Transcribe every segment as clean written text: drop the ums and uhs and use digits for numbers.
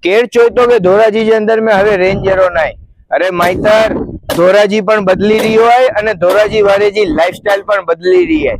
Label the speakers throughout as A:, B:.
A: केर चोयतो के धोराजी जे अंदर में हवे रेंजरो नाय। अरे माइतर धोराजी पण बदली रही है अने धोराजी वाले जी लाइफस्टाइल पण बदली रही है।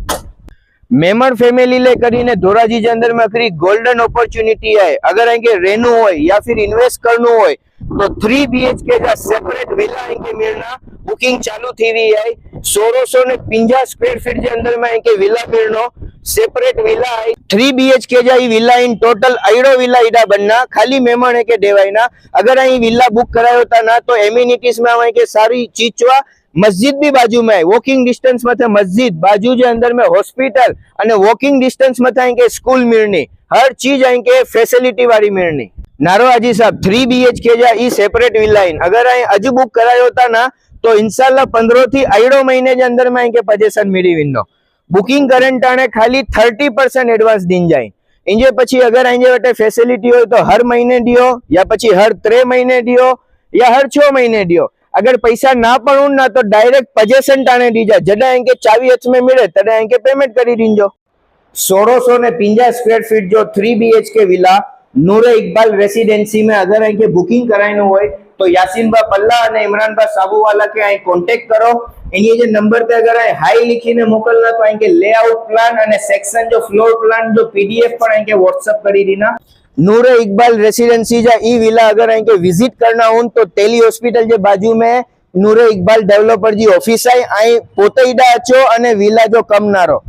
A: मेमण फैमिली ले करीने धोराजी जे अंदर में खरी गोल्डन अपॉर्चुनिटी है। अगर इनके रेनू हो या फिर इन्वेस्ट करनु हो तो 3 BHK का सेपरेट विला इनके मिलना बुकिंग चालू थी हुई है। 1650 स्क्वेर फीट जे अंदर में इनके विला मिलनो सेपरेट विला है। 3 BHK जा ई विला इन टोटल आइडो विला इडा बनना खाली मेमण है के देवाय ना। अगर अहीं विला बुक करायो ता ना तो एमिनिटीज में आवे के सारी चीज छवा। मस्जिद भी बाजू में है, वॉकिंग डिस्टेंस में थे मस्जिद बाजू जे अंदर में हॉस्पिटल अने वॉकिंग डिस्टेंस में था इनके स्कूल मिलनी हर चीज इनके फैसिलिटी वाली मिलनी। नारो हाजी साहब 3 BHK जा ई सेपरेट विला इन अगर अहीं अज बुक करायो ता ना तो इंशाल्लाह 15 थी आइडो महीने जे अंदर में इनके पोजीशन मिली विनो। बुकिंग करंट टाणे खाली 30% एडवांस दीन जाए। इंजे पछी अगर इंजे वटे फैसिलिटी हो तो हर महीने दियो या पछी हर 3 महीने दियो या हर 6 महीने दियो। अगर पैसा ना पड़ू ना तो डायरेक्ट पोजीशन टाणे दीजा जडा इनके चावी हथ में मिले तडा इनके पेमेंट करी दीजो। 1650 स्क्वायर फीट जो 3 BHK विला नूरे इकबाल रेसिडेंसी में अगर इनके बुकिंग कराइनो होय तो यासीन बा पल्ला अने इमरान बा साबूवाला के आई कॉन्टेक्ट करो। इन्हीं जे नंबर पे अगर हाई लिखीने मोकलना तो इनके लेआउट प्लान अने सेक्शन जो फ्लोर प्लान जो PDF पर इनके व्हाट्सएप करी दीना। नूरे इकबाल रेसिडेंसी जा ई विला अगर इनके विजिट करना हो तो तेली हॉस्पिटल जे बाजू में नूरे इकबाल डेवलपर जी ऑफिस आई पोते ईडा अचो अने विला जो कम ना रो।